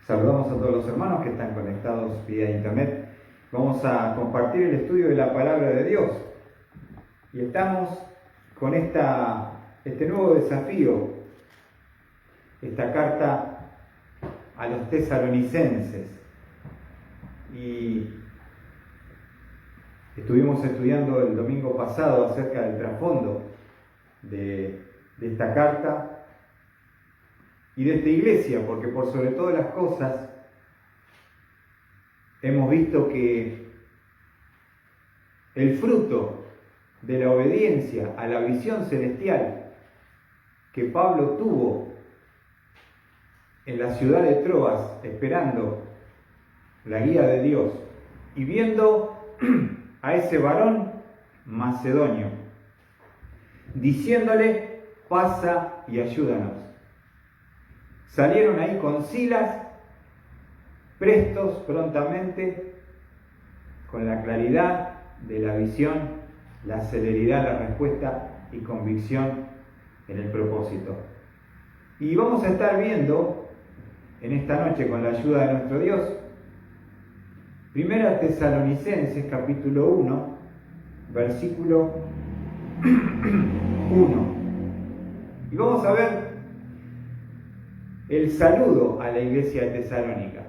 Saludamos a todos los hermanos que están conectados vía internet. Vamos a compartir el estudio de la palabra de Dios. Y estamos con este nuevo desafío, esta carta a los tesalonicenses. Y estuvimos estudiando el domingo pasado acerca del trasfondo de esta carta y de esta iglesia, porque por sobre todas las cosas hemos visto que el fruto de la obediencia a la visión celestial que Pablo tuvo en la ciudad de Troas, esperando la guía de Dios y viendo a ese varón macedonio, diciéndole: pasa y ayúdanos. Salieron ahí con Silas, prestos prontamente, con la claridad de la visión, la celeridad de la respuesta y convicción en el propósito. Y vamos a estar viendo en esta noche, con la ayuda de nuestro Dios, Primera Tesalonicenses capítulo 1, versículo 1. Y vamos a ver el saludo a la iglesia de Tesalónica.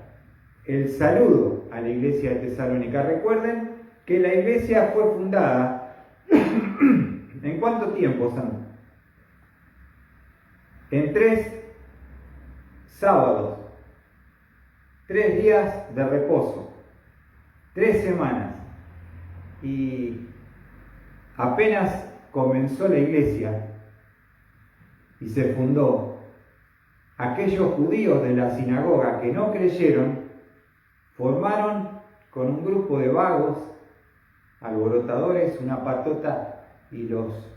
El saludo a la iglesia de Tesalónica. Recuerden que la iglesia fue fundada ¿en cuánto tiempo, Sandra? En 3 sábados, 3 días de reposo, 3 semanas. Y apenas comenzó la iglesia y se fundó, aquellos judíos de la sinagoga que no creyeron formaron con un grupo de vagos, alborotadores, una patota, y los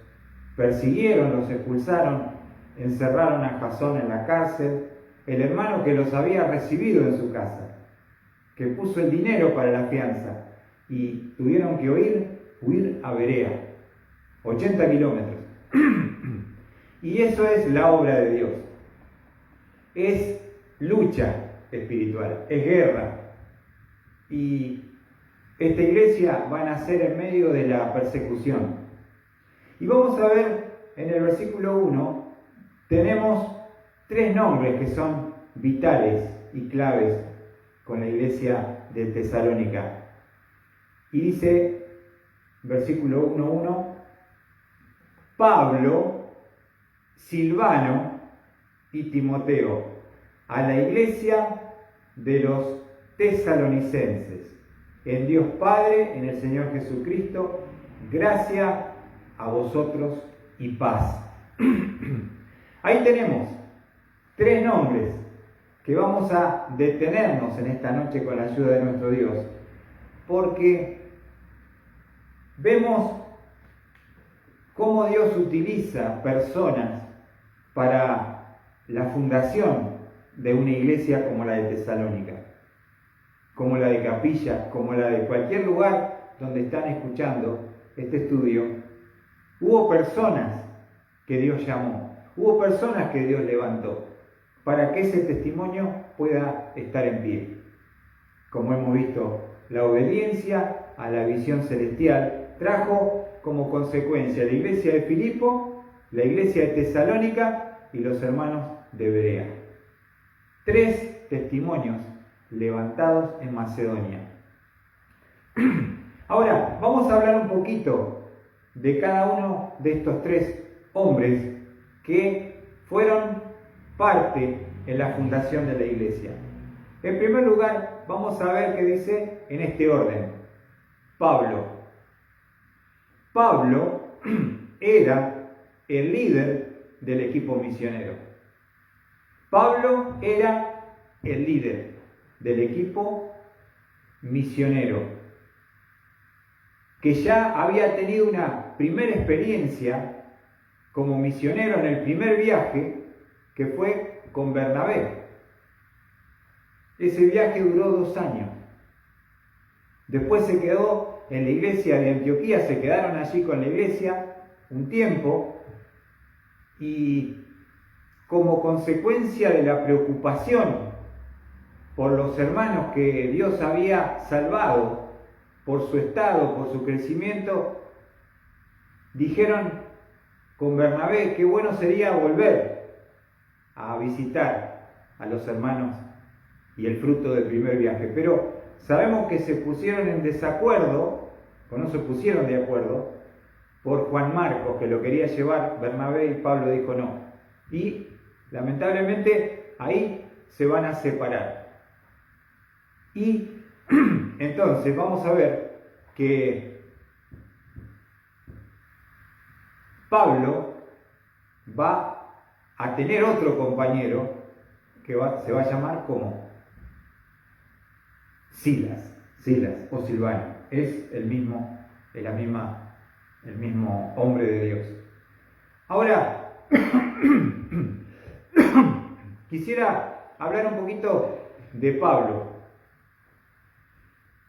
persiguieron, los expulsaron, encerraron a Jasón en la cárcel, el hermano que los había recibido en su casa, que puso el dinero para la fianza, y tuvieron que huir a Berea, 80 kilómetros. Y eso es la obra de Dios. Es lucha espiritual, es guerra. Y esta iglesia va a nacer en medio de la persecución. Y vamos a ver en el versículo 1, tenemos 3 nombres que son vitales y claves con la iglesia de Tesalónica. Y dice, versículo 1:1, Pablo, Silvano y Timoteo, a la iglesia de los tesalonicenses, en Dios Padre, en el Señor Jesucristo, gracia a vosotros y paz. Ahí tenemos 3 nombres que vamos a detenernos en esta noche con la ayuda de nuestro Dios, porque vemos cómo Dios utiliza personas para la fundación de una iglesia como la de Tesalónica, como la de Capilla, como la de cualquier lugar donde están escuchando este estudio. Hubo personas que Dios llamó, hubo personas que Dios levantó para que ese testimonio pueda estar en pie. Como hemos visto, la obediencia a la visión celestial trajo como consecuencia la iglesia de Filipo, la iglesia de Tesalónica y los hermanos de Berea. 3 testimonios levantados en Macedonia. Ahora, vamos a hablar un poquito de cada uno de estos 3 hombres que fueron parte en la fundación de la iglesia. En primer lugar, vamos a ver qué dice en este orden. Pablo. Pablo era el líder del equipo misionero. Pablo era el líder del equipo misionero, que ya había tenido una primera experiencia como misionero en el primer viaje, que fue con Bernabé. Ese viaje duró 2 años. Después se quedó en la iglesia de Antioquía, se quedaron allí con la iglesia un tiempo, y como consecuencia de la preocupación por los hermanos que Dios había salvado, por su estado, por su crecimiento, dijeron con Bernabé, qué bueno sería volver a visitar a los hermanos y el fruto del primer viaje. Pero sabemos que se pusieron en desacuerdo, o no se pusieron de acuerdo, por Juan Marcos, que lo quería llevar Bernabé, y Pablo dijo no. Y lamentablemente ahí se van a separar. Y entonces vamos a ver que Pablo va a tener otro compañero que se va a llamar como Silas o Silvano. Es el mismo hombre de Dios. Ahora, quisiera hablar un poquito de Pablo,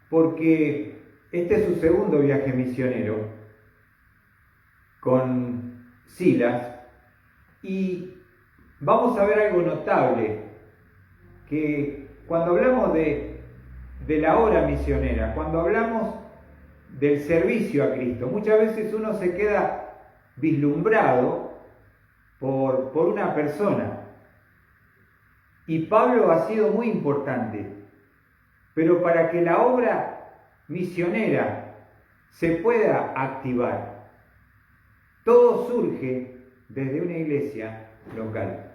porque este es su segundo viaje misionero con Silas, y vamos a ver algo notable, que cuando hablamos de la obra misionera, cuando hablamos del servicio a Cristo, muchas veces uno se queda vislumbrado por una persona, y Pablo ha sido muy importante, pero para que la obra misionera se pueda activar, todo surge desde una iglesia local.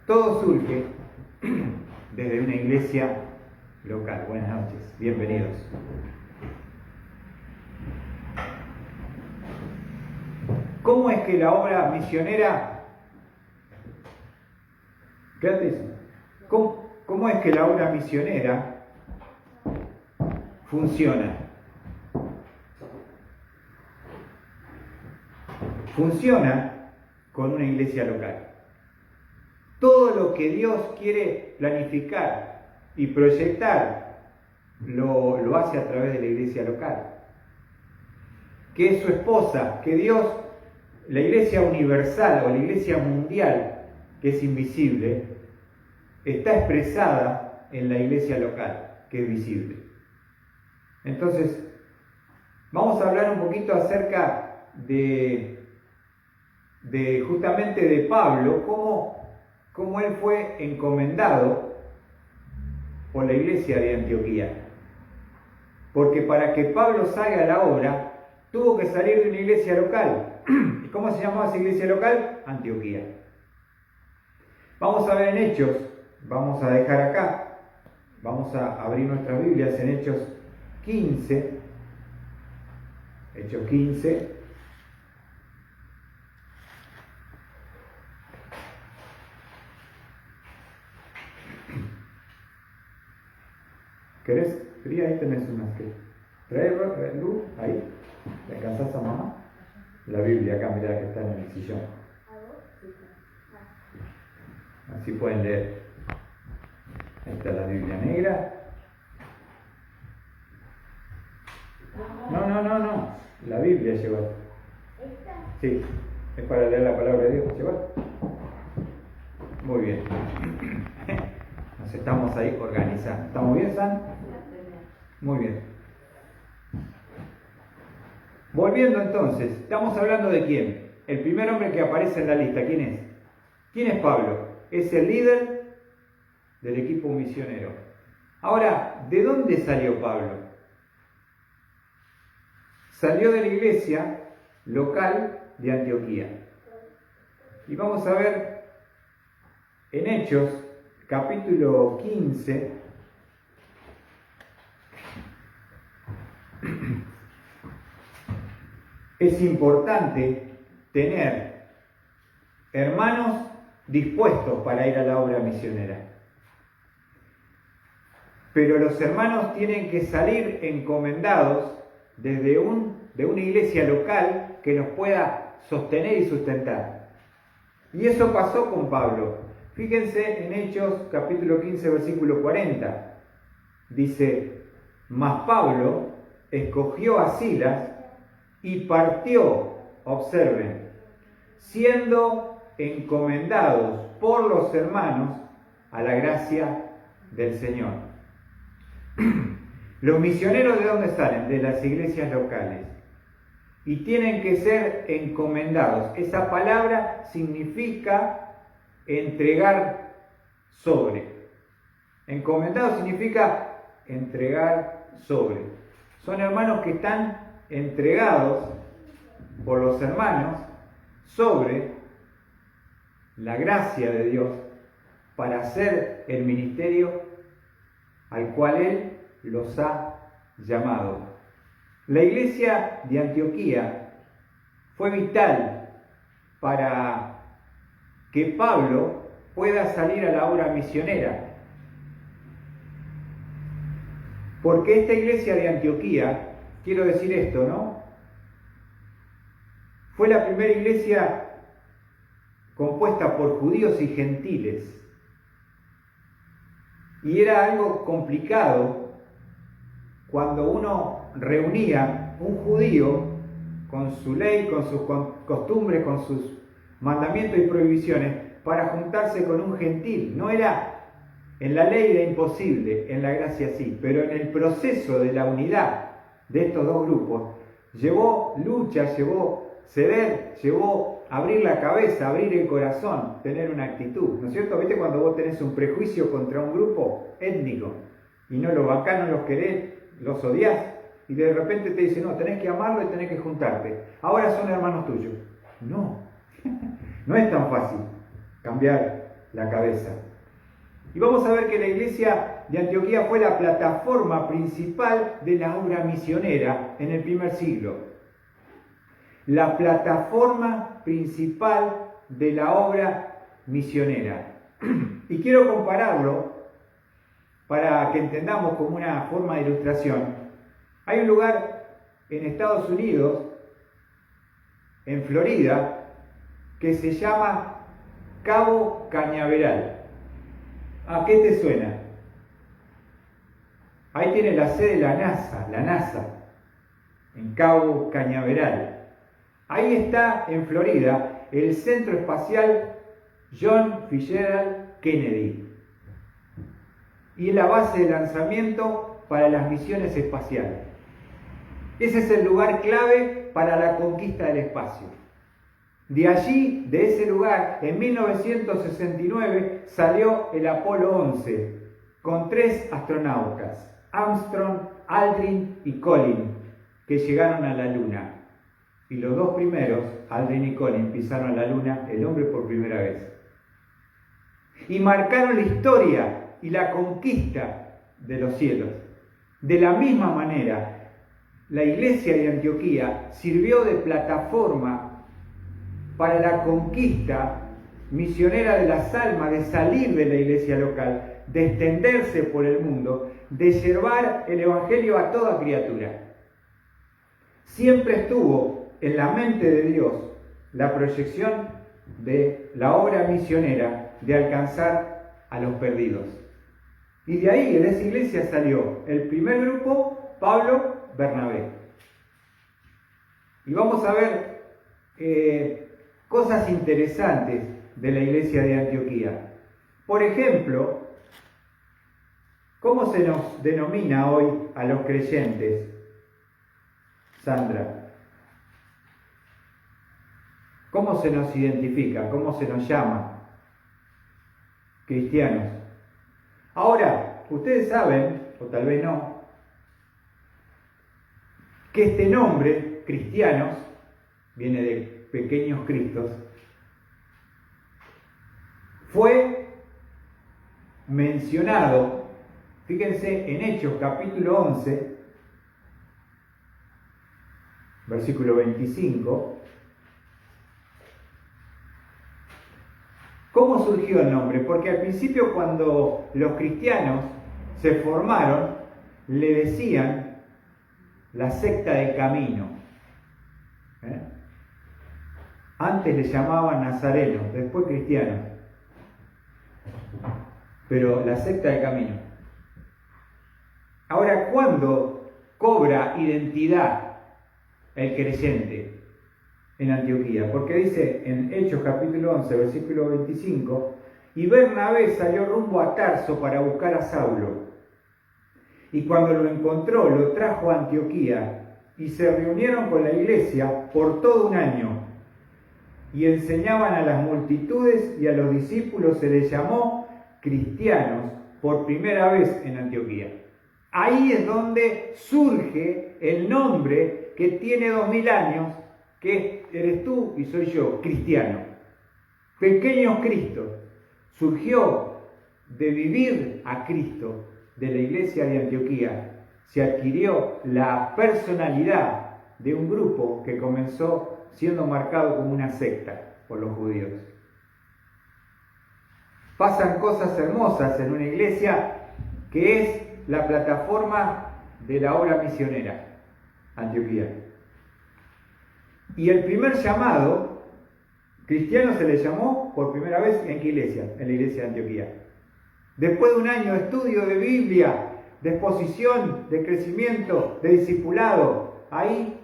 Todo surge desde una iglesia local. Buenas noches, bienvenidos. ¿Cómo es que la obra misionera... Quédate eso. ¿Cómo es que la obra misionera funciona? Funciona con una iglesia local. Todo lo que Dios quiere planificar y proyectar lo hace a través de la iglesia local, que es su esposa, que Dios, la iglesia universal o la iglesia mundial, que es invisible, está expresada en la iglesia local, que es visible. Entonces, vamos a hablar un poquito acerca de justamente de Pablo, cómo él fue encomendado por la iglesia de Antioquía. Porque para que Pablo salga a la obra, tuvo que salir de una iglesia local. ¿Y cómo se llamaba esa iglesia local? Antioquía. Vamos a ver en Hechos, vamos a dejar acá, vamos a abrir nuestras Biblias en Hechos 15. Hechos 15. ¿Querés? Fría, ahí tenés unas que... Trae luz, ahí. ¿Le alcanzás a mamá? La Biblia acá, mirá que está en el sillón. Así pueden leer. Ahí está la Biblia negra. No. La Biblia lleva. Sí, es para leer la palabra de Dios. ¿Lleva? Muy bien. Nos estamos ahí organizando. ¿Estamos bien, San? Muy bien. Volviendo entonces, estamos hablando de quién. El primer hombre que aparece en la lista, ¿quién es? ¿Quién es Pablo? Es el líder del equipo misionero. Ahora, ¿de dónde salió Pablo? Salió de la iglesia local de Antioquía. Y vamos a ver en Hechos, capítulo 15, es importante tener hermanos dispuestos para ir a la obra misionera. Pero los hermanos tienen que salir encomendados de una iglesia local que nos pueda sostener y sustentar. Y eso pasó con Pablo. Fíjense en Hechos capítulo 15, versículo 40. Dice, mas Pablo escogió a Silas y partió, observen, siendo encomendados por los hermanos a la gracia del Señor. Los misioneros, ¿de dónde salen? De las iglesias locales. Y tienen que ser encomendados. Esa palabra significa entregar sobre. Encomendado significa entregar sobre. Son hermanos que están entregados por los hermanos sobre la gracia de Dios para hacer el ministerio al cual Él los ha llamado. La iglesia de Antioquía fue vital para que Pablo pueda salir a la obra misionera. Porque esta iglesia de Antioquía, quiero decir esto, ¿no? Fue la primera iglesia compuesta por judíos y gentiles. Y era algo complicado cuando uno reunía un judío con su ley, con sus costumbres, con sus mandamientos y prohibiciones, para juntarse con un gentil. No era, en la ley era imposible, en la gracia sí, pero en el proceso de la unidad de estos dos grupos, llevó lucha, llevó ceder, llevó abrir la cabeza, abrir el corazón, tener una actitud, ¿no es cierto? ¿Viste cuando vos tenés un prejuicio contra un grupo étnico y no los bancás, no los querés, los odiás, y de repente te dicen, no, tenés que amarlo y tenés que juntarte, ahora son hermanos tuyos? No, no es tan fácil cambiar la cabeza. Y vamos a ver que la iglesia de Antioquía fue la plataforma principal de la obra misionera en el primer siglo. La plataforma principal de la obra misionera. Y quiero compararlo para que entendamos como una forma de ilustración. Hay un lugar en Estados Unidos, en Florida, que se llama Cabo Cañaveral. ¿A qué te suena? Ahí tiene la sede de la NASA, en Cabo Cañaveral. Ahí está, en Florida, el Centro Espacial John Fitzgerald Kennedy. Y es la base de lanzamiento para las misiones espaciales. Ese es el lugar clave para la conquista del espacio. De allí, de ese lugar, en 1969 salió el Apolo 11 con 3 astronautas, Armstrong, Aldrin y Collins, que llegaron a la Luna. Y los dos primeros, Aldrin y Collins, pisaron la Luna, el hombre por primera vez. Y marcaron la historia y la conquista de los cielos. De la misma manera, la iglesia de Antioquía sirvió de plataforma para la conquista misionera de las almas, de salir de la iglesia local, de extenderse por el mundo, de llevar el evangelio a toda criatura. Siempre estuvo en la mente de Dios la proyección de la obra misionera de alcanzar a los perdidos. Y de ahí, de esa iglesia salió el primer grupo, Pablo, Bernabé. Y vamos a ver cosas interesantes de la iglesia de Antioquía. Por ejemplo, ¿cómo se nos denomina hoy a los creyentes, Sandra? ¿Cómo se nos identifica? ¿Cómo se nos llama? Cristianos. Ahora, ustedes saben, o tal vez no, que este nombre, cristianos, viene de pequeños cristos, fue mencionado, fíjense, en Hechos capítulo 11, versículo 25. ¿Cómo surgió el nombre? Porque al principio, cuando los cristianos se formaron, le decían la secta del camino. Antes le llamaban nazarenos, después cristianos. Pero la secta del camino. Ahora, ¿cuándo cobra identidad el creyente en Antioquía? Porque dice en Hechos capítulo 11, versículo 25, y Bernabé salió rumbo a Tarso para buscar a Saulo. Y cuando lo encontró, lo trajo a Antioquía, y se reunieron con la iglesia por todo un año, y enseñaban a las multitudes, y a los discípulos se les llamó cristianos por primera vez en Antioquía. Ahí es donde surge el nombre que tiene 2000 años, que eres tú y soy yo, cristiano. Pequeños Cristos. Surgió de vivir a Cristo, de la iglesia de Antioquía. Se adquirió la personalidad de un grupo que comenzó siendo marcado como una secta por los judíos. Pasan cosas hermosas en una iglesia que es la plataforma de la obra misionera, Antioquía. Y el primer llamado cristiano se le llamó por primera vez en qué iglesia, en la iglesia de Antioquía. Después de un año de estudio de Biblia, de exposición, de crecimiento, de discipulado, ahí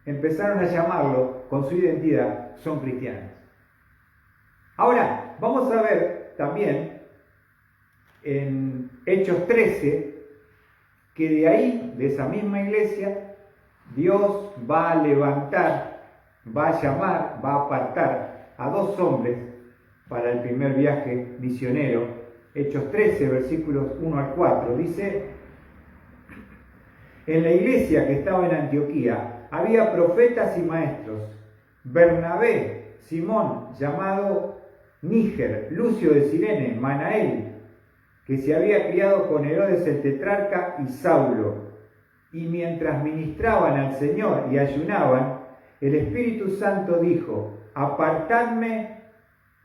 empezaron a llamarlo con su identidad, son cristianos. Ahora, vamos a ver también en Hechos 13, que de ahí, de esa misma iglesia, Dios va a levantar, va a llamar, va a apartar a 2 hombres para el primer viaje misionero. Hechos 13, versículos 1 al 4, dice: en la iglesia que estaba en Antioquía había profetas y maestros, Bernabé, Simón, llamado Níger, Lucio de Cirene, Manael, que se había criado con Herodes el tetrarca, y Saulo. Y mientras ministraban al Señor y ayunaban, el Espíritu Santo dijo: apartadme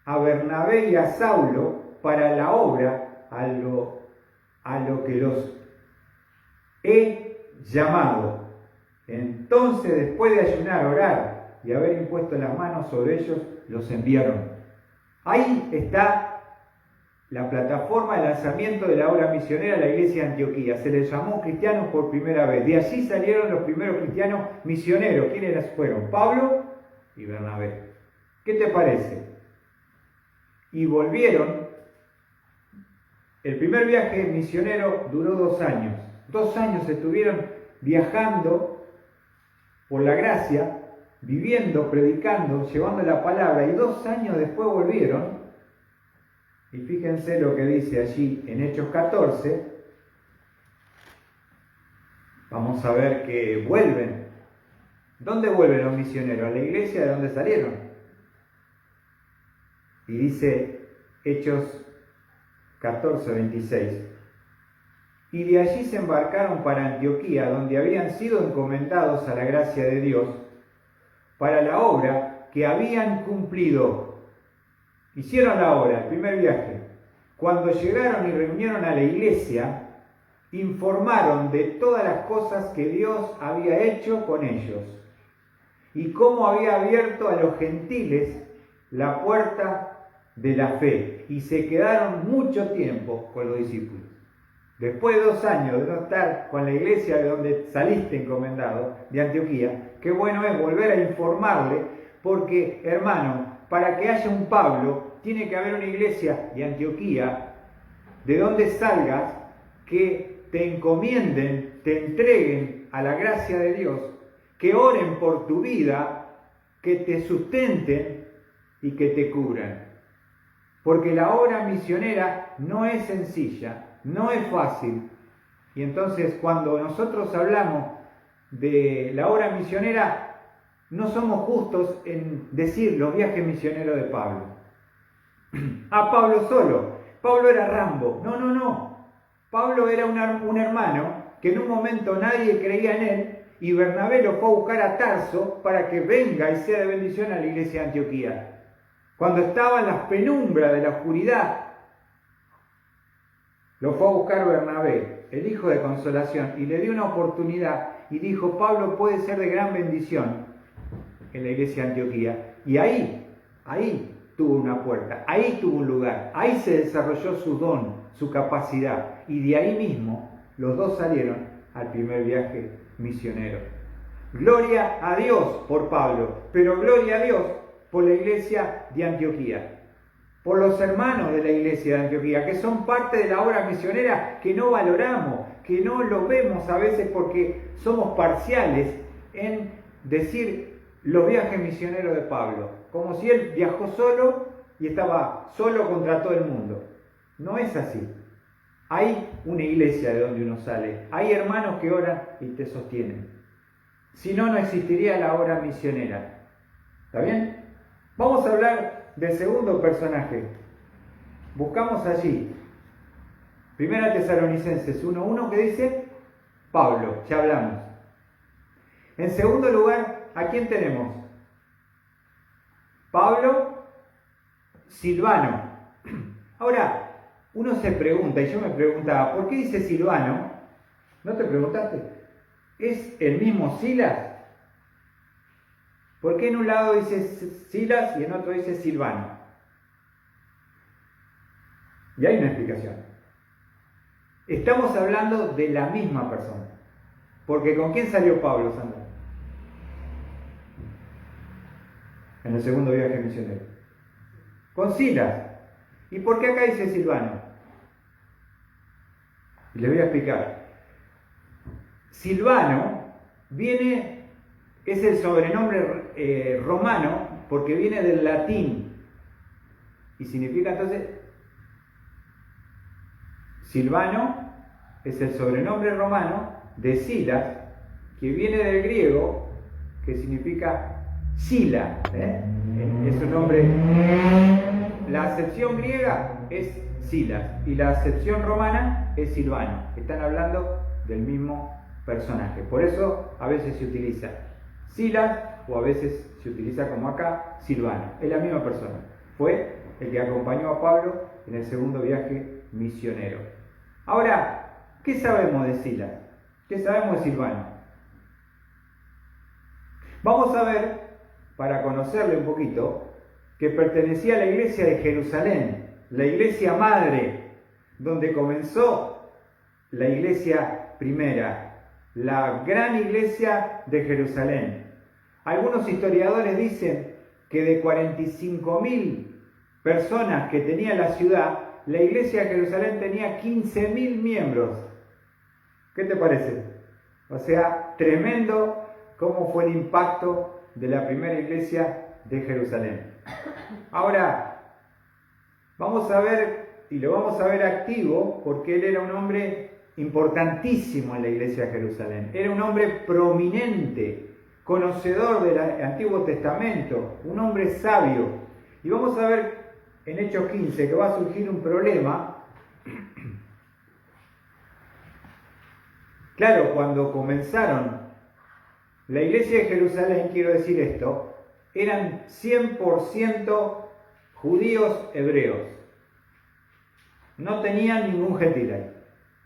a Bernabé y a Saulo para la obra a lo que los he llamado. Entonces, después de ayunar, orar y haber impuesto las manos sobre ellos, los enviaron. Ahí está la plataforma de lanzamiento de la obra misionera de la iglesia de Antioquía. Se les llamó cristianos por primera vez. De allí salieron los primeros cristianos misioneros. ¿Quiénes fueron? Pablo y Bernabé. ¿Qué te parece? Y volvieron. El primer viaje misionero duró 2 años. 2 años estuvieron viajando por la gracia, viviendo, predicando, llevando la palabra, y 2 años después volvieron. Y fíjense lo que dice allí en Hechos 14. Vamos a ver que vuelven. ¿Dónde vuelven los misioneros? A la iglesia de donde salieron. Y dice Hechos 14, 26. Y de allí se embarcaron para Antioquía, donde habían sido encomendados a la gracia de Dios para la obra que habían cumplido. Hicieron la obra, el primer viaje. Cuando llegaron y reunieron a la iglesia, informaron de todas las cosas que Dios había hecho con ellos y cómo había abierto a los gentiles la puerta de la fe, y se quedaron mucho tiempo con los discípulos. Después de 2 años de no estar con la iglesia de donde saliste encomendado, de Antioquía, qué bueno es volver a informarle, porque, hermano, para que haya un Pablo, tiene que haber una iglesia de Antioquía, de donde salgas, que te encomienden, te entreguen a la gracia de Dios, que oren por tu vida, que te sustenten y que te cubran. Porque la obra misionera no es sencilla, no es fácil. Y entonces cuando nosotros hablamos de la obra misionera, no somos justos en decir los viajes misioneros de Pablo. A Pablo solo. Pablo era Rambo. No. Pablo era un hermano que en un momento nadie creía en él, y Bernabé lo fue a buscar a Tarso para que venga y sea de bendición a la iglesia de Antioquía. Cuando estaba en las penumbras de la oscuridad, lo fue a buscar Bernabé, el hijo de consolación, y le dio una oportunidad y dijo: Pablo puede ser de gran bendición en la iglesia de Antioquía. Y ahí tuvo una puerta, ahí tuvo un lugar, ahí se desarrolló su don, su capacidad, y de ahí mismo los 2 salieron al primer viaje misionero. Gloria a Dios por Pablo, pero gloria a Dios por la iglesia de Antioquía. por los hermanos de la iglesia de Antioquía, que son parte de la obra misionera, que no valoramos, que no lo vemos a veces porque somos parciales en decir los viajes misioneros de Pablo, como si él viajó solo y estaba solo contra todo el mundo. No es así. Hay una iglesia de donde uno sale, hay hermanos que oran y te sostienen. Si no, no existiría la obra misionera. ¿Está bien? Vamos a hablar del segundo personaje. Buscamos allí. Primera Tesalonicenses 1:1 que dice Pablo, ya hablamos. En segundo lugar, ¿a quién tenemos? Pablo, Silvano. Ahora, uno se pregunta, y yo me preguntaba, ¿por qué dice Silvano? ¿No te preguntaste? ¿Es el mismo Silas? ¿Por qué en un lado dice Silas y en otro dice Silvano? Y hay una explicación. Estamos hablando de la misma persona. Porque ¿con quién salió Pablo, Sandra? En el segundo viaje misionero. Con Silas. ¿Y por qué acá dice Silvano? Y les voy a explicar. Silvano es el sobrenombre romano porque viene del latín. Y significa entonces, Silvano es el sobrenombre romano de Silas, que viene del griego, que significa Sila. Es un nombre. La acepción griega es Silas y la acepción romana es Silvano. Están hablando del mismo personaje. Por eso a veces se utiliza Silas o a veces se utiliza como acá Silvano. Es la misma persona. Fue el que acompañó a Pablo en el segundo viaje misionero. Ahora, ¿qué sabemos de Silas? ¿Qué sabemos de Silvano? Vamos a ver, para conocerle un poquito, que pertenecía a la iglesia de Jerusalén, la iglesia madre, donde comenzó la iglesia primera, la gran iglesia de Jerusalén. Algunos historiadores dicen que de 45.000 personas que tenía la ciudad, la iglesia de Jerusalén tenía 15.000 miembros. ¿Qué te parece? O sea, tremendo cómo fue el impacto de la primera iglesia de Jerusalén. Ahora, vamos a ver, y lo vamos a ver activo, porque él era un hombre importantísimo en la iglesia de Jerusalén. Era un hombre prominente, conocedor del Antiguo Testamento, un hombre sabio. Y vamos a ver en Hechos 15 que va a surgir un problema. Claro, cuando comenzaron la iglesia de Jerusalén, quiero decir esto, eran 100% judíos hebreos. No tenían ningún gentil ahí,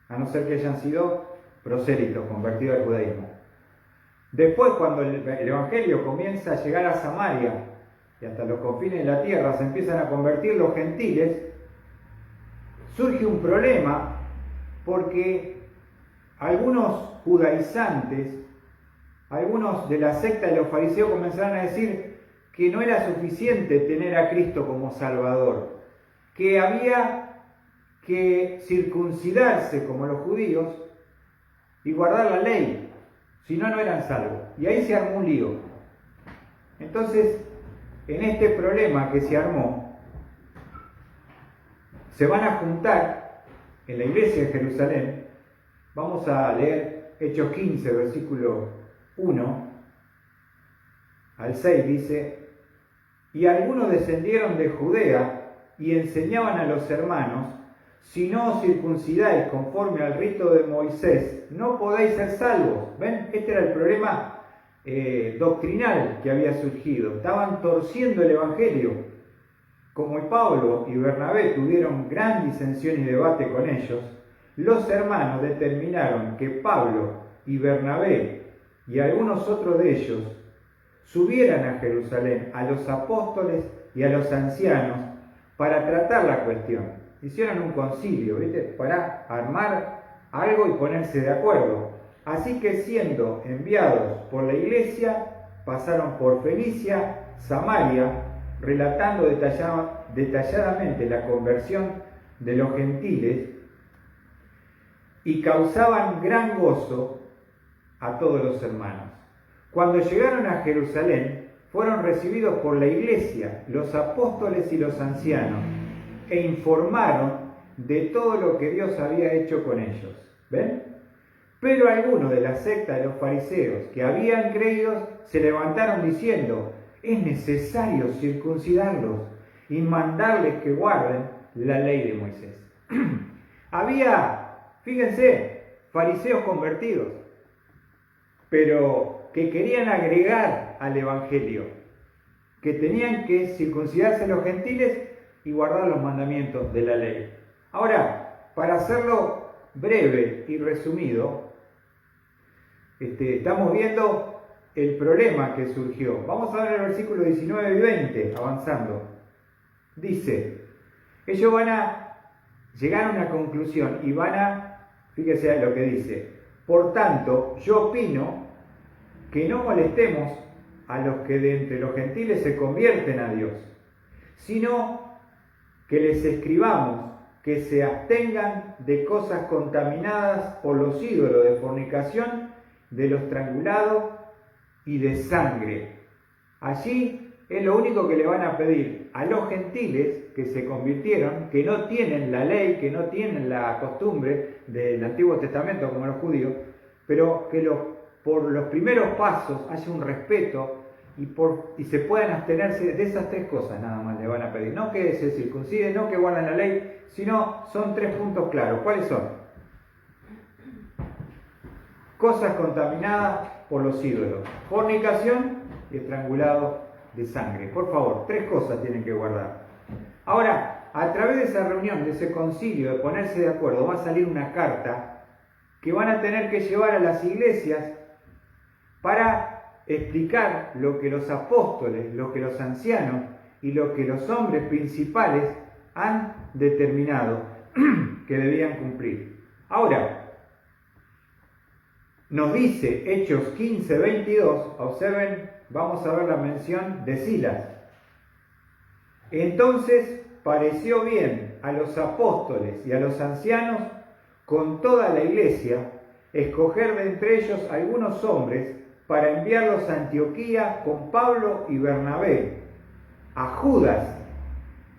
a no ser que hayan sido prosélitos, convertidos al judaísmo. Después, cuando el evangelio comienza a llegar a Samaria y hasta los confines de la tierra se empiezan a convertir los gentiles, surge un problema porque algunos judaizantes, algunos de la secta de los fariseos comenzaron a decir que no era suficiente tener a Cristo como Salvador, que había que circuncidarse como los judíos y guardar la ley, si no, no eran salvos. Y ahí se armó un lío. Entonces, en este problema que se armó, se van a juntar en la iglesia de Jerusalén. Vamos a leer Hechos 15, versículo 1 al 6, dice: y algunos descendieron de Judea y enseñaban a los hermanos: si no os circuncidáis conforme al rito de Moisés, no podéis ser salvos. ¿Ven? Este era el problema doctrinal que había surgido. Estaban torciendo el evangelio. Como Pablo y Bernabé tuvieron gran disensión y debate con ellos, los hermanos determinaron que Pablo y Bernabé y algunos otros de ellos subieran a Jerusalén a los apóstoles y a los ancianos para tratar la cuestión. Hicieron un concilio, ¿viste? Para armar algo y ponerse de acuerdo. Así que, siendo enviados por la iglesia, pasaron por Fenicia, Samaria, relatando detalladamente la conversión de los gentiles y causaban gran gozo a todos los hermanos. Cuando llegaron a Jerusalén, fueron recibidos por la iglesia, los apóstoles y los ancianos, e informaron de todo lo que Dios había hecho con ellos. ¿Ven? Pero algunos de la secta de los fariseos que habían creído se levantaron diciendo: es necesario circuncidarlos y mandarles que guarden la ley de Moisés. Había, fíjense, fariseos convertidos, pero que querían agregar al evangelio, que tenían que circuncidarse los gentiles y guardar los mandamientos de la ley. Ahora, para hacerlo breve y resumido, estamos viendo el problema que surgió. Vamos a ver el versículo 19 y 20, avanzando. Dice, ellos van a llegar a una conclusión y van a, fíjese lo que dice: por tanto, yo opino que no molestemos a los que de entre los gentiles se convierten a Dios, sino que les escribamos que se abstengan de cosas contaminadas por los ídolos, de fornicación, de lo estrangulado y de sangre. Allí es lo único que le van a pedir a los gentiles que se convirtieron, que no tienen la ley, que no tienen la costumbre del Antiguo Testamento como los judíos, pero que por los primeros pasos haya un respeto y se puedan abstenerse de esas tres cosas. Nada más le van a pedir, no que se circunciden, no que guarden la ley, sino son tres puntos claros. ¿Cuáles son? Cosas contaminadas por los ídolos, fornicación y estrangulado de sangre. Por favor, tres cosas tienen que guardar. Ahora, a través de esa reunión, de ese concilio, de ponerse de acuerdo, va a salir una carta que van a tener que llevar a las iglesias para explicar lo que los apóstoles, lo que los ancianos y lo que los hombres principales han determinado que debían cumplir. Ahora, nos dice Hechos 15, 22, observen, vamos a ver la mención de Silas. Entonces pareció bien a los apóstoles y a los ancianos con toda la iglesia escoger de entre ellos algunos hombres para enviarlos a Antioquía con Pablo y Bernabé, a Judas,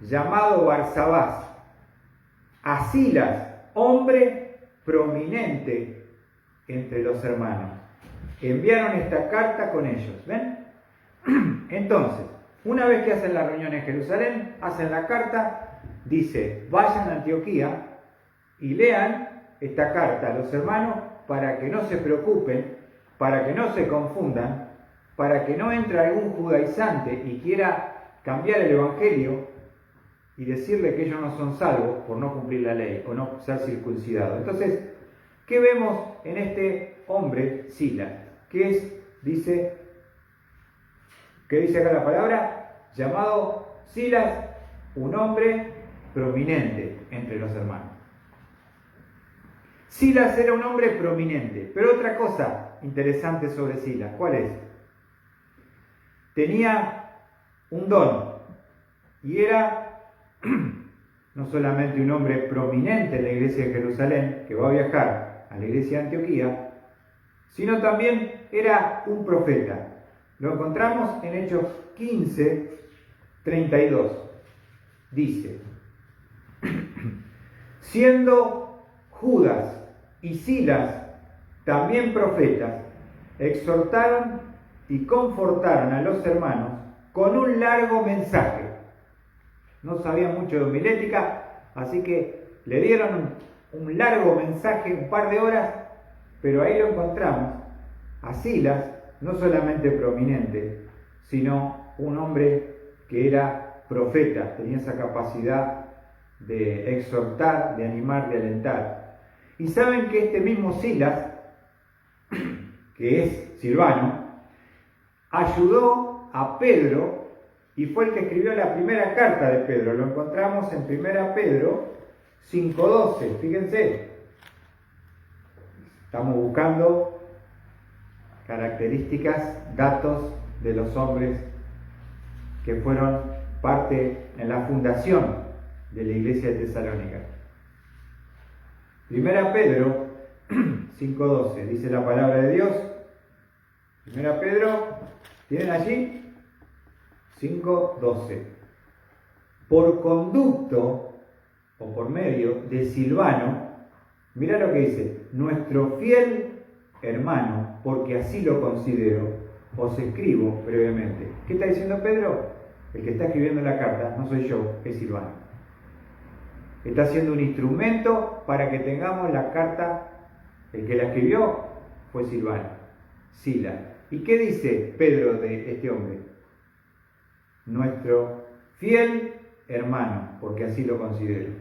llamado Barsabás, a Silas, hombre prominente entre los hermanos. Enviaron esta carta con ellos, ¿ven? Entonces, una vez que hacen la reunión en Jerusalén, hacen la carta, dice, vayan a Antioquía y lean esta carta a los hermanos para que no se preocupen, para que no se confundan, para que no entre algún judaizante y quiera cambiar el evangelio y decirle que ellos no son salvos por no cumplir la ley o no ser circuncidados. Entonces, ¿qué vemos en este hombre, Silas? Que es, dice acá la palabra? Llamado Silas, un hombre prominente entre los hermanos. Silas era un hombre prominente, pero otra cosa interesante sobre Silas, ¿cuál es? Tenía un don y era no solamente un hombre prominente en la iglesia de Jerusalén, que va a viajar a la iglesia de Antioquía, sino también era un profeta. Lo encontramos en Hechos 15, 32. Dice, siendo Judas y Silas también profetas, exhortaron y confortaron a los hermanos con un largo mensaje. No sabían mucho de homilética, así que le dieron un largo mensaje, un par de horas, pero ahí lo encontramos a Silas, no solamente prominente, sino un hombre que era profeta, tenía esa capacidad de exhortar, de animar, de alentar. Y saben que este mismo Silas, que es Silvano, ayudó a Pedro y fue el que escribió la primera carta de Pedro. Lo encontramos en 1 Pedro 5:12. Fíjense, estamos buscando características, datos de los hombres que fueron parte en la fundación de la iglesia de Tesalónica. Primera Pedro 5:12, dice la palabra de Dios. Primera Pedro, ¿tienen allí? 5:12. Por conducto o por medio de Silvano, mira lo que dice, nuestro fiel hermano, porque así lo considero, os escribo brevemente. ¿Qué está diciendo Pedro? El que está escribiendo la carta no soy yo, es Silvano. Está siendo un instrumento para que tengamos la carta. El que la escribió fue Silvano, Sila. ¿Y qué dice Pedro de este hombre? Nuestro fiel hermano, porque así lo considero.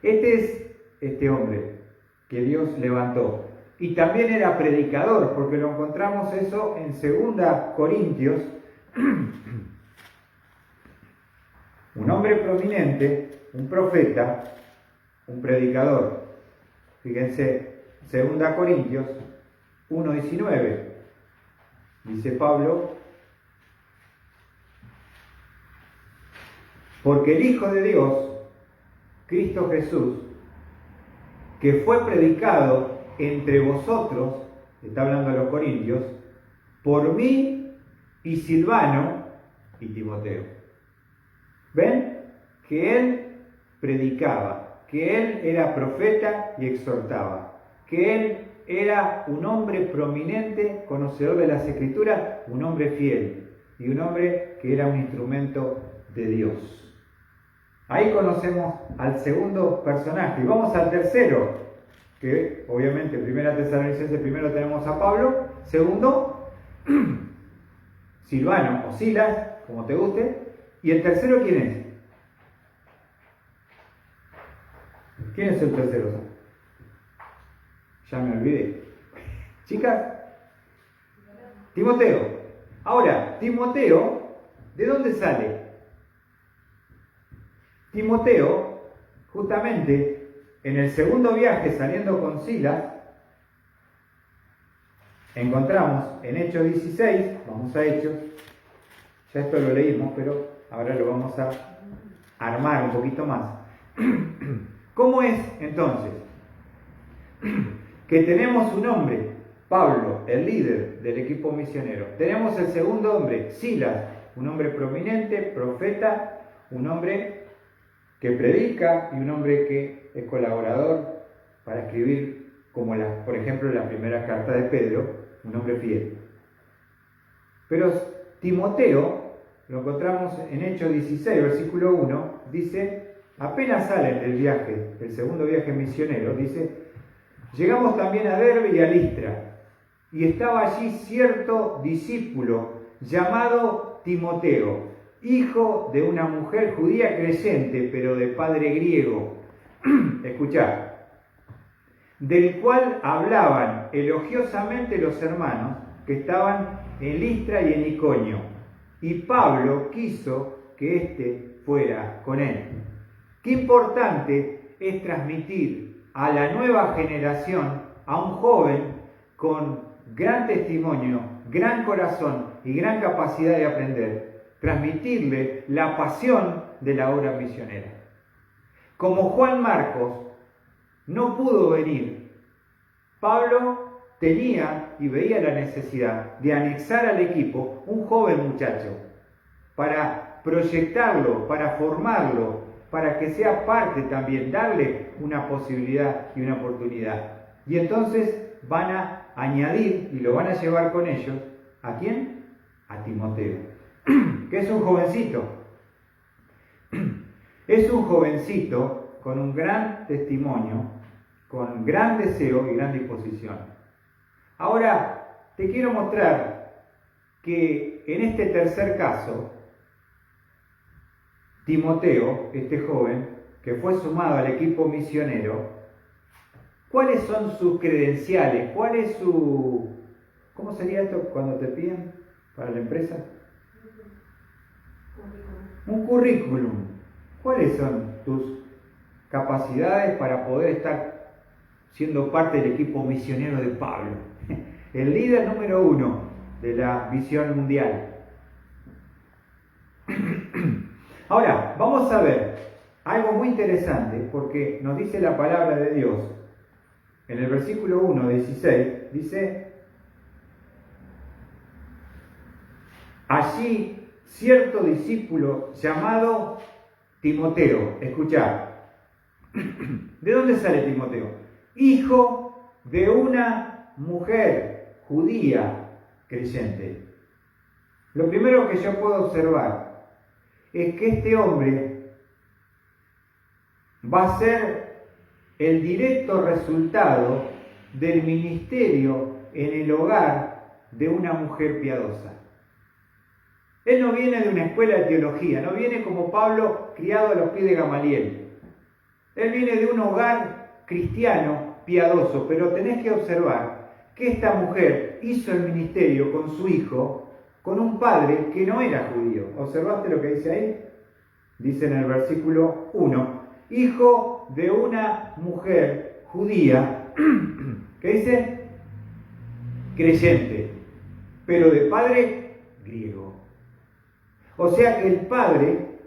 Este es este hombre que Dios levantó. Y también era predicador, porque lo encontramos eso en 2 Corintios. Un hombre prominente, un profeta, un predicador. Fíjense, 2 Corintios 1:19. Dice Pablo, porque el Hijo de Dios, Cristo Jesús, que fue predicado entre vosotros, está hablando a los corintios, por mí y Silvano y Timoteo. ¿Ven? Que él predicaba, que él era profeta y exhortaba, que él era un hombre prominente, conocedor de las Escrituras, un hombre fiel y un hombre que era un instrumento de Dios. Ahí conocemos al segundo personaje. Y vamos al tercero, que obviamente Primera Tesalonicenses, primero tenemos a Pablo, segundo, Silvano o Silas, como te guste, y el tercero, ¿quién es? ¿Quién es el tercero? Ya me olvidé. Chicas, Timoteo. Ahora, Timoteo, ¿de dónde sale? Timoteo, justamente en el segundo viaje saliendo con Silas, encontramos en Hechos 16, vamos a Hechos, ya esto lo leímos, pero ahora lo vamos a armar un poquito más. ¿Cómo es entonces? Que tenemos un hombre, Pablo, el líder del equipo misionero. Tenemos el segundo hombre, Silas, un hombre prominente, profeta, un hombre que predica y un hombre que es colaborador para escribir, como por ejemplo la primera carta de Pedro, un hombre fiel. Pero Timoteo, lo encontramos en Hechos 16, versículo 1, dice, apenas salen del viaje, del segundo viaje misionero, dice, llegamos también a Derbe y a Listra, y estaba allí cierto discípulo llamado Timoteo, hijo de una mujer judía creyente, pero de padre griego. Escuchad, del cual hablaban elogiosamente los hermanos que estaban en Listra y en Iconio, y Pablo quiso que éste fuera con él. Qué importante es transmitir a la nueva generación, a un joven con gran testimonio, gran corazón y gran capacidad de aprender, transmitirle la pasión de la obra misionera. Como Juan Marcos no pudo venir, Pablo tenía y veía la necesidad de anexar al equipo un joven muchacho para proyectarlo, para formarlo, para que sea parte también, darle una posibilidad y una oportunidad. Y entonces van a añadir y lo van a llevar con ellos, ¿a quién? A Timoteo, que es un jovencito. Es un jovencito con un gran testimonio, con gran deseo y gran disposición. Ahora, te quiero mostrar que en este tercer caso, Timoteo, este joven, que fue sumado al equipo misionero, ¿cuáles son sus credenciales? ¿Cuál es su... ¿Cómo sería esto cuando te piden para la empresa? Un currículum. ¿Cuáles son tus capacidades para poder estar siendo parte del equipo misionero de Pablo? El líder número 1 de la visión mundial. Ahora, vamos a ver algo muy interesante, porque nos dice la palabra de Dios, en el versículo 1, 16, dice: allí cierto discípulo llamado Timoteo, escuchad, ¿de dónde sale Timoteo? Hijo de una mujer judía creyente. Lo primero que yo puedo observar es que este hombre va a ser el directo resultado del ministerio en el hogar de una mujer piadosa. Él no viene de una escuela de teología, no viene como Pablo criado a los pies de Gamaliel. Él viene de un hogar cristiano piadoso, pero tenés que observar que esta mujer hizo el ministerio con su hijo, con un padre que no era judío. ¿Observaste lo que dice ahí? Dice en el versículo 1, hijo de una mujer judía, ¿qué dice? Creyente, pero de padre griego. O sea que el padre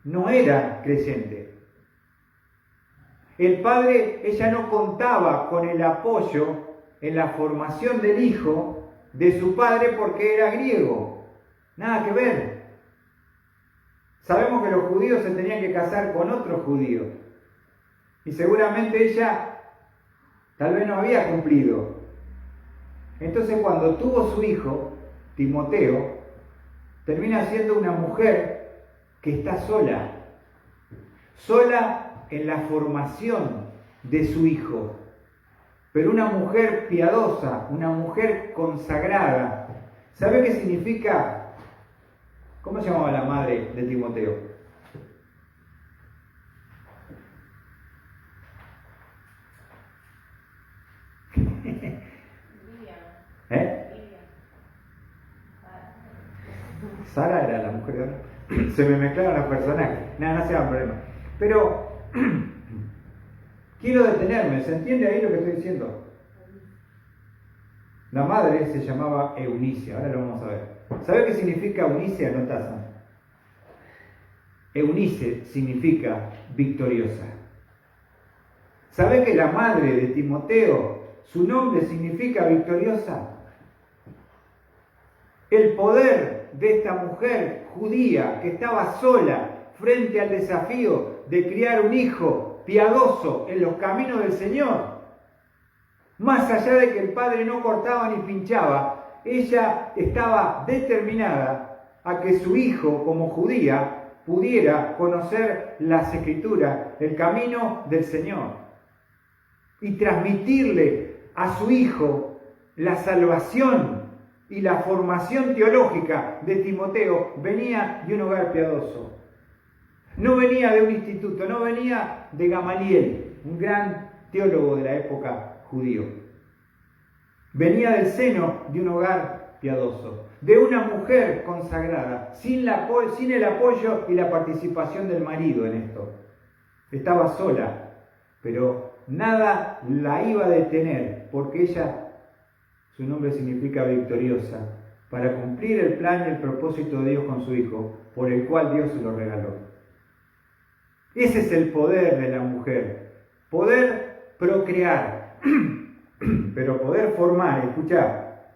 no era creyente. El padre, ella no contaba con el apoyo en la formación del hijo de su padre porque era griego. Nada que ver. Sabemos que los judíos se tenían que casar con otros judíos. Y seguramente ella tal vez no había cumplido. Entonces cuando tuvo su hijo, Timoteo, termina siendo una mujer que está sola. Sola en la formación de su hijo. Pero una mujer piadosa, una mujer consagrada. ¿Sabe qué significa? ¿Cómo se llamaba la madre de Timoteo? Sara era la mujer de Abraham. Se me mezclaron los personajes. Nada, no se hagan problema. Pero quiero detenerme. ¿Se entiende ahí lo que estoy diciendo? La madre se llamaba Eunice. Ahora lo vamos a ver. ¿Sabe qué significa Eunice? Anotá. Eunice significa victoriosa. ¿Sabe que la madre de Timoteo, su nombre significa victoriosa? El poder de esta mujer judía que estaba sola frente al desafío de criar un hijo piadoso en los caminos del Señor. Más allá de que el padre no cortaba ni pinchaba, ella estaba determinada a que su hijo, como judía, pudiera conocer las Escrituras, el camino del Señor, y transmitirle a su hijo la salvación y la formación teológica de Timoteo. Venía de un hogar piadoso. No venía de un instituto, no venía de Gamaliel, un gran teólogo de la época judío. Venía del seno de un hogar piadoso, de una mujer consagrada, sin el apoyo y la participación del marido en esto. Estaba sola, pero nada la iba a detener, porque ella, su nombre significa victoriosa, para cumplir el plan y el propósito de Dios con su hijo, por el cual Dios se lo regaló. Ese es el poder de la mujer, poder procrear, pero poder formar, escuchar,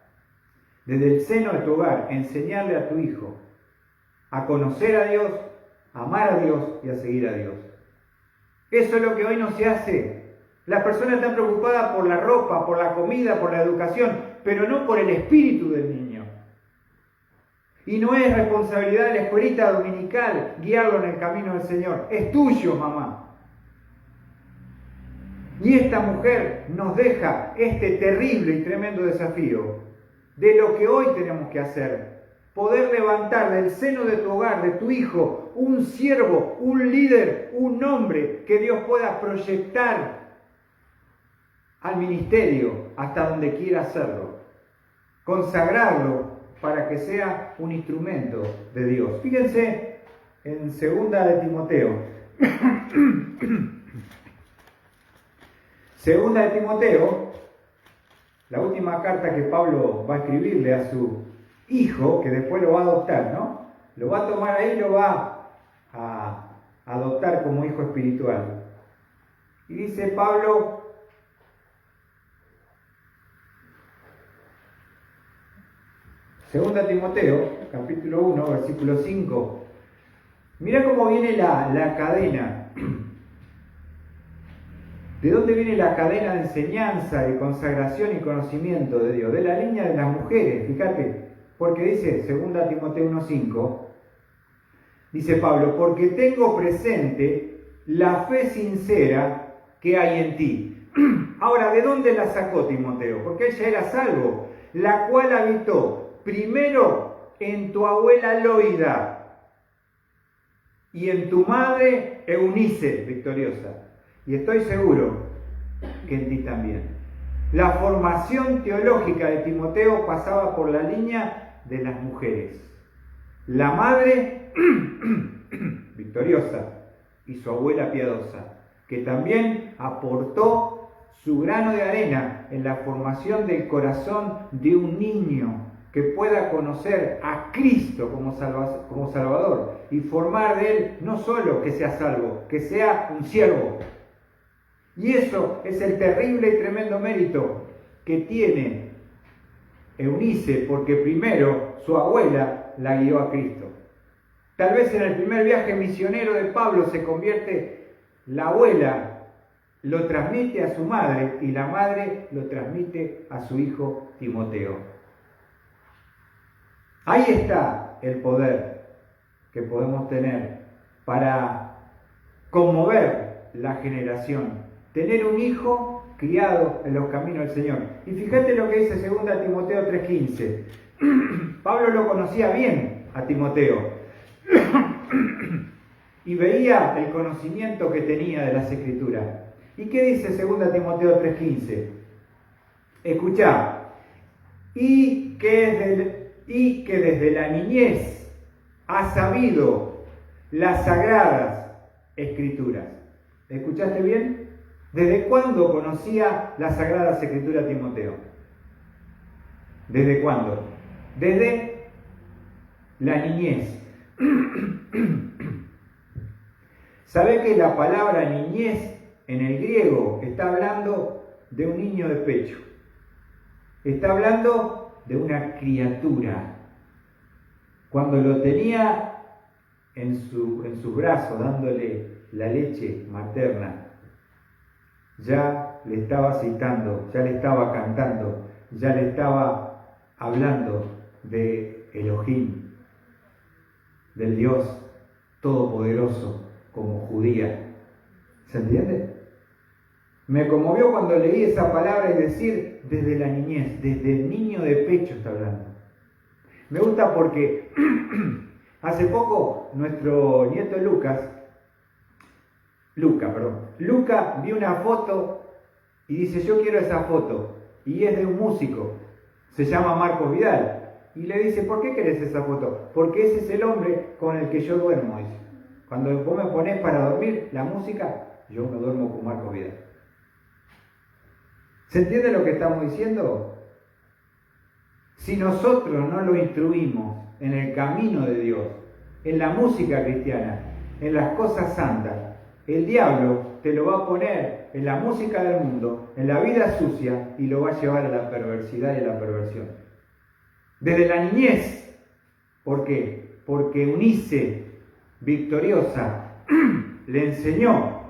desde el seno de tu hogar, enseñarle a tu hijo a conocer a Dios, a amar a Dios y a seguir a Dios. Eso es lo que hoy no se hace. Las personas están preocupadas por la ropa, por la comida, por la educación, pero no por el espíritu del niño. Y no es responsabilidad de la escuelita dominical guiarlo en el camino del Señor. Es tuyo, mamá. Y esta mujer nos deja este terrible y tremendo desafío de lo que hoy tenemos que hacer. Poder levantar del seno de tu hogar, de tu hijo, un siervo, un líder, un hombre que Dios pueda proyectar al ministerio hasta donde quiera hacerlo. Consagrarlo para que sea un instrumento de Dios. Fíjense en 2 de Timoteo. 2 de Timoteo, la última carta que Pablo va a escribirle a su hijo, que después lo va a adoptar, ¿no? Lo va a tomar ahí y lo va a adoptar como hijo espiritual. Y dice Pablo, Segunda Timoteo, capítulo 1, versículo 5. Mira cómo viene la cadena. ¿De dónde viene la cadena de enseñanza, de consagración y conocimiento de Dios? De la línea de las mujeres, fíjate, porque dice 2 Timoteo 1:5, dice Pablo, porque tengo presente la fe sincera que hay en ti. Ahora, ¿de dónde la sacó Timoteo? Porque él ya era salvo, la cual habitó primero en tu abuela Loida y en tu madre Eunice, victoriosa. Y estoy seguro que en ti también. La formación teológica de Timoteo pasaba por la línea de las mujeres. La madre victoriosa y su abuela piadosa, que también aportó su grano de arena en la formación del corazón de un niño que pueda conocer a Cristo como Salvador y formar de él no solo que sea salvo, que sea un siervo. Y eso es el terrible y tremendo mérito que tiene Eunice, porque primero su abuela la guió a Cristo. Tal vez en el primer viaje misionero de Pablo se convierte la abuela, lo transmite a su madre y la madre lo transmite a su hijo Timoteo. Ahí está el poder que podemos tener para conmover la generación. Tener un hijo criado en los caminos del Señor. Y fíjate lo que dice 2 Timoteo 3:15. Pablo lo conocía bien a Timoteo. Y veía el conocimiento que tenía de las Escrituras. ¿Y qué dice 2 Timoteo 3:15? Escuchá. Y que desde la niñez ha sabido las sagradas Escrituras. ¿Escuchaste bien? ¿Desde cuándo conocía las Sagradas Escrituras Timoteo? ¿Desde cuándo? Desde la niñez. ¿Sabe que la palabra niñez en el griego está hablando de un niño de pecho? Está hablando de una criatura. Cuando lo tenía en sus brazos, dándole la leche materna, ya le estaba citando, ya le estaba cantando, ya le estaba hablando de Elohim, del Dios Todopoderoso, como judía. ¿Se entiende? Me conmovió cuando leí esa palabra y decir desde la niñez, desde el niño de pecho está hablando. Me gusta porque hace poco nuestro nieto Luca vio una foto y dice, yo quiero esa foto. Y es de un músico, se llama Marcos Vidal. Y le dice, ¿por qué querés esa foto? Porque ese es el hombre con el que yo duermo, dice. Cuando vos me ponés para dormir la música, yo me duermo con Marcos Vidal. ¿Se entiende lo que estamos diciendo? Si nosotros no lo instruimos en el camino de Dios, en la música cristiana, en las cosas santas, el diablo te lo va a poner en la música del mundo, en la vida sucia, y lo va a llevar a la perversidad y a la perversión. Desde la niñez. ¿Por qué? Porque Eunice, victoriosa, le enseñó,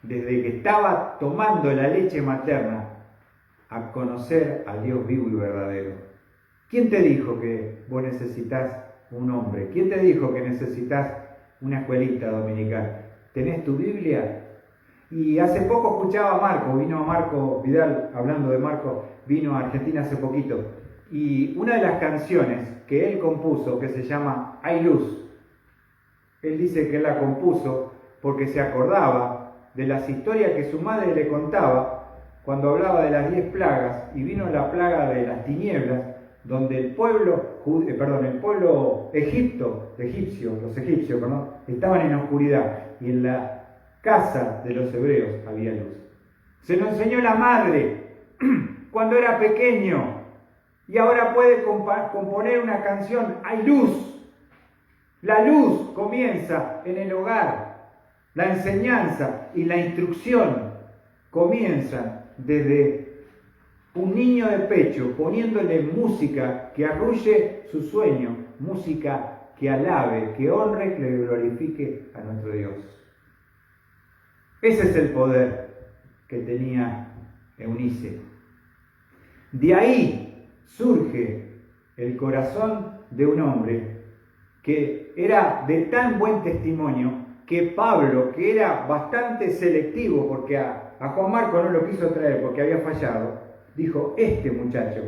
desde que estaba tomando la leche materna, a conocer al Dios vivo y verdadero. ¿Quién te dijo que vos necesitas un hombre? ¿Quién te dijo que necesitas una escuelita dominical? ¿Tenés tu Biblia? Y hace poco escuchaba a Marco, vino Marco Vidal, hablando de Marco, vino a Argentina hace poquito. Y una de las canciones que él compuso, que se llama Hay Luz, él dice que él la compuso porque se acordaba de las historias que su madre le contaba cuando hablaba de las 10 plagas y vino la plaga de las tinieblas, donde el pueblo egipcio, estaban en oscuridad y en la casa de los hebreos había luz. Se lo enseñó la madre cuando era pequeño y ahora puede componer una canción, hay luz, La luz comienza en el hogar. La enseñanza y la instrucción comienzan desde un niño de pecho, poniéndole música que arrulle su sueño, música que alabe, que honre, que glorifique a nuestro Dios. Ese es el poder que tenía Eunice. De ahí surge el corazón de un hombre que era de tan buen testimonio que Pablo, que era bastante selectivo, porque a Juan Marcos no lo quiso traer porque había fallado, dijo, este muchacho,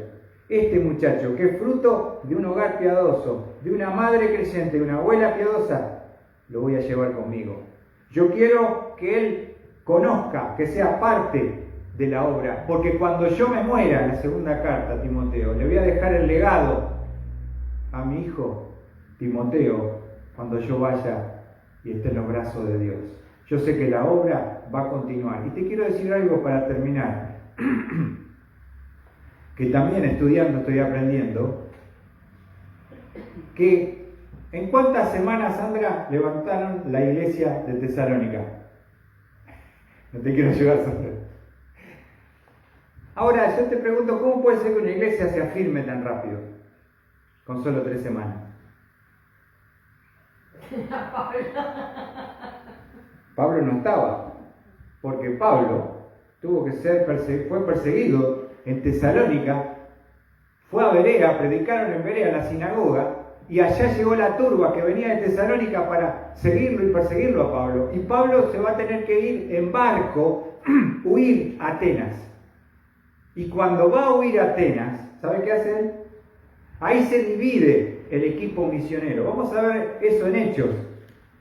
que es fruto de un hogar piadoso, de una madre creyente, de una abuela piadosa, lo voy a llevar conmigo. Yo quiero que él conozca, que sea parte de la obra, porque cuando yo me muera, en la segunda carta a Timoteo, le voy a dejar el legado a mi hijo Timoteo cuando yo vaya y esté en los brazos de Dios. Yo sé que la obra va a continuar. Y te quiero decir algo para terminar, que también estudiando estoy aprendiendo, que ¿en cuántas semanas, Sandra, levantaron la iglesia de Tesalónica? No te quiero llevar, Sandra. Ahora, yo te pregunto, ¿cómo puede ser que una iglesia se afirme tan rápido? Con solo 3 semanas. Pablo no estaba, porque Pablo tuvo que fue perseguido en Tesalónica, fue a Berea, predicaron en Berea, en la sinagoga, y allá llegó la turba que venía de Tesalónica para seguirlo y perseguirlo a Pablo. Y Pablo se va a tener que ir en barco, huir a Atenas. Y cuando va a huir a Atenas, ¿sabe qué hace él? Ahí se divide el equipo misionero. Vamos a ver eso en Hechos.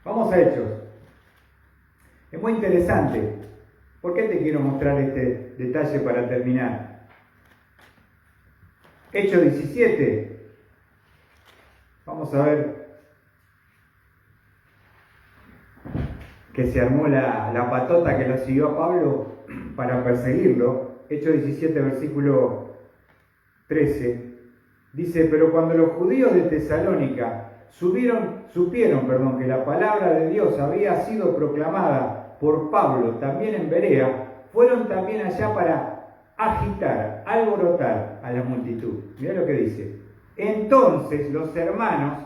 Vamos a Hechos. Es muy interesante. ¿Por qué te quiero mostrar este detalle para terminar? Hechos 17. Vamos a ver que se armó la patota que lo siguió a Pablo para perseguirlo. Hechos 17, versículo 13. Dice, pero cuando los judíos de Tesalónica supieron que la palabra de Dios había sido proclamada por Pablo también en Berea, fueron también allá para agitar, alborotar a la multitud. Mirá lo que dice. Entonces los hermanos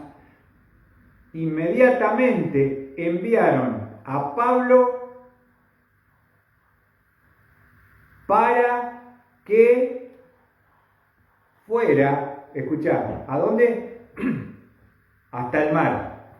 inmediatamente enviaron a Pablo para que fuera, escuchá, ¿a dónde? Hasta el mar.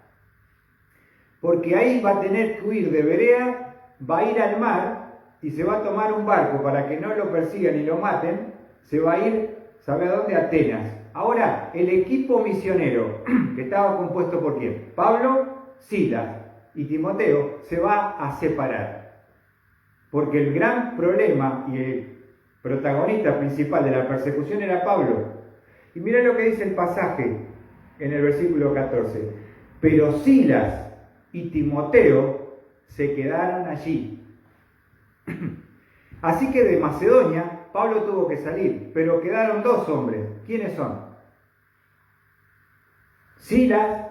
Porque ahí va a tener que huir de Berea, va a ir al mar y se va a tomar un barco para que no lo persigan y lo maten, se va a ir, ¿sabe a dónde? A Atenas. Ahora, el equipo misionero, que estaba compuesto por ¿quién? Pablo, Silas y Timoteo, se va a separar. Porque el gran problema y el protagonista principal de la persecución era Pablo. Y mira lo que dice el pasaje en el versículo 14. Pero Silas y Timoteo se quedaron allí. Así que de Macedonia Pablo tuvo que salir, pero quedaron 2 hombres. ¿Quiénes son? Silas,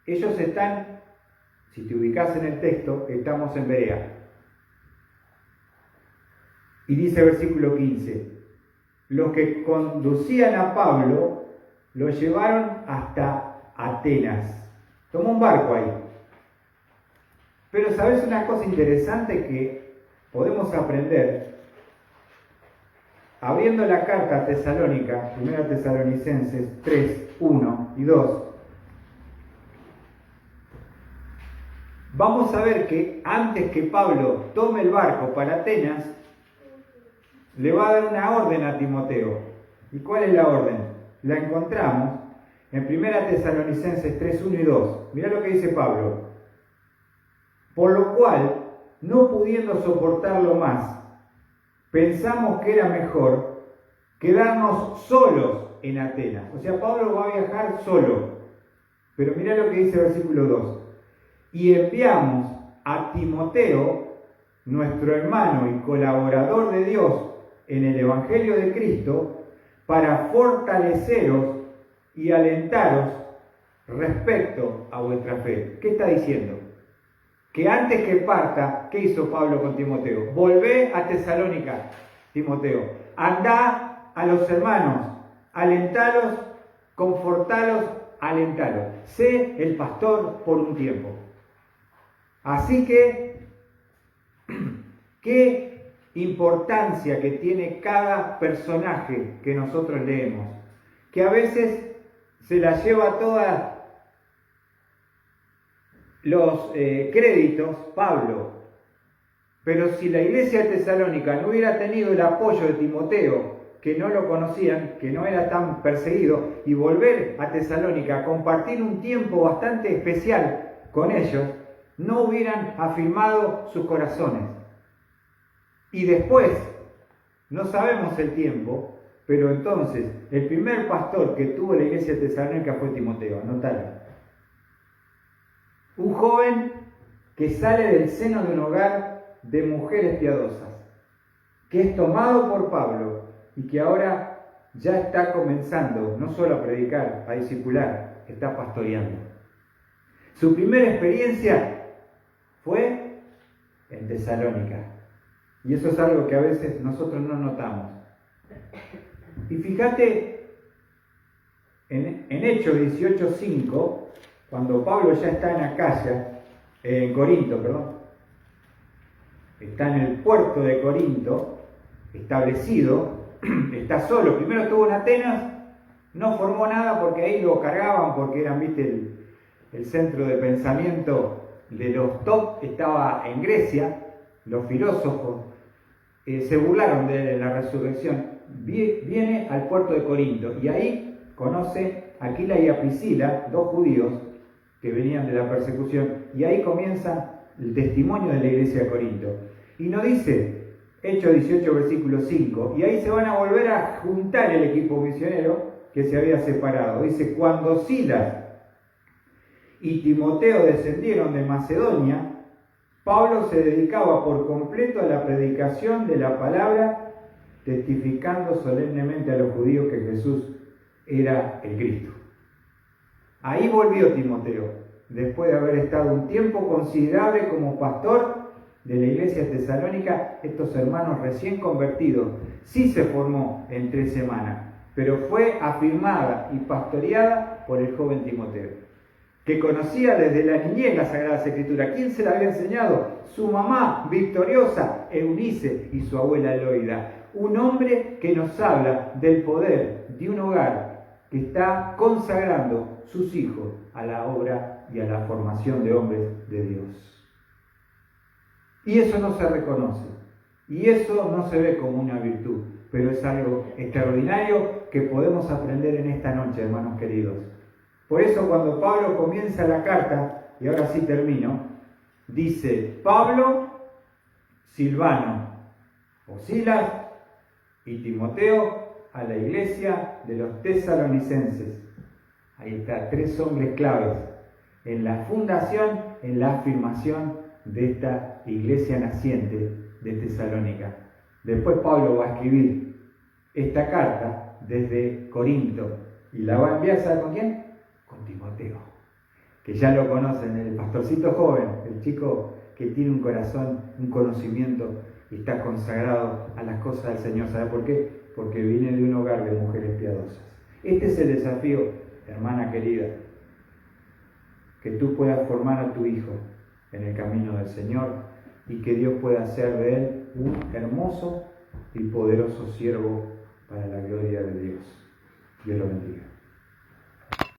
ellos están, si te ubicas en el texto, estamos en Berea. Y dice versículo 15, los que conducían a Pablo lo llevaron hasta Atenas. Tomó un barco ahí. Pero ¿sabes una cosa interesante que podemos aprender? Abriendo la carta a Tesalónica, 1 Tesalonicenses 3, 1 y 2, vamos a ver que antes que Pablo tome el barco para Atenas, le va a dar una orden a Timoteo. ¿Y cuál es la orden? La encontramos en 1 Tesalonicenses 3, 1 y 2. Mirá lo que dice Pablo. Por lo cual, no pudiendo soportarlo más, pensamos que era mejor quedarnos solos en Atenas. O sea, Pablo va a viajar solo. Pero mirá lo que dice el versículo 2. Y enviamos a Timoteo, nuestro hermano y colaborador de Dios en el Evangelio de Cristo, para fortaleceros y alentaros respecto a vuestra fe. ¿Qué está diciendo? Que antes que parta, ¿qué hizo Pablo con Timoteo? Volvé a Tesalónica, Timoteo. Andá a los hermanos, alentalos, confortalos, alentalos. Sé el pastor por un tiempo. Así que, qué importancia que tiene cada personaje que nosotros leemos, que a veces se la lleva todas los créditos Pablo, pero si la iglesia de Tesalónica no hubiera tenido el apoyo de Timoteo, que no lo conocían, que no era tan perseguido, y volver a Tesalónica a compartir un tiempo bastante especial con ellos, no hubieran afirmado sus corazones. Y después, no sabemos el tiempo, pero entonces el primer pastor que tuvo la iglesia de Tesalónica fue Timoteo, anótalo. Un joven que sale del seno de un hogar de mujeres piadosas, que es tomado por Pablo y que ahora ya está comenzando no solo a predicar, a discipular, está pastoreando. Su primera experiencia fue en Tesalónica. Y eso es algo que a veces nosotros no notamos. Y fíjate, en Hechos 18:5, cuando Pablo ya está en Acaya, en Corinto, está en el puerto de Corinto, establecido, está solo. Primero estuvo en Atenas, no formó nada porque ahí lo cargaban, porque eran, viste, el centro de pensamiento de los top estaba en Grecia. Los filósofos se burlaron de la resurrección. Viene al puerto de Corinto y ahí conoce a Aquila y a Priscila, dos judíos que venían de la persecución, y ahí comienza el testimonio de la iglesia de Corinto. Y nos dice, Hechos 18, versículo 5, y ahí se van a volver a juntar el equipo misionero que se había separado. Dice, cuando Silas y Timoteo descendieron de Macedonia, Pablo se dedicaba por completo a la predicación de la palabra, testificando solemnemente a los judíos que Jesús era el Cristo. Ahí volvió Timoteo, después de haber estado un tiempo considerable como pastor de la iglesia de Tesalónica. Estos hermanos recién convertidos, sí se formó en 3 semanas, pero fue afirmada y pastoreada por el joven Timoteo, que conocía desde la niñez la Sagrada Escritura. ¿Quién se la había enseñado? Su mamá victoriosa, Eunice, y su abuela Loida. Un hombre que nos habla del poder de un hogar que está consagrando sus hijos a la obra y a la formación de hombres de Dios. Y eso no se reconoce, y eso no se ve como una virtud, pero es algo extraordinario que podemos aprender en esta noche, hermanos queridos. Por eso cuando Pablo comienza la carta, y ahora sí termino, dice Pablo, Silvano, o Silas y Timoteo, a la iglesia de los tesalonicenses. Ahí está, 3 hombres claves en la fundación, en la afirmación de esta iglesia naciente de Tesalónica. Después Pablo va a escribir esta carta desde Corinto y la va a enviar, ¿sabe con quién? Con Timoteo, que ya lo conocen, el pastorcito joven, el chico que tiene un corazón, un conocimiento y está consagrado a las cosas del Señor. ¿Sabe por qué? Porque viene de un hogar de mujeres piadosas. Este es el desafío, hermana querida, que tú puedas formar a tu hijo en el camino del Señor y que Dios pueda hacer de él un hermoso y poderoso siervo para la gloria de Dios. Dios lo bendiga.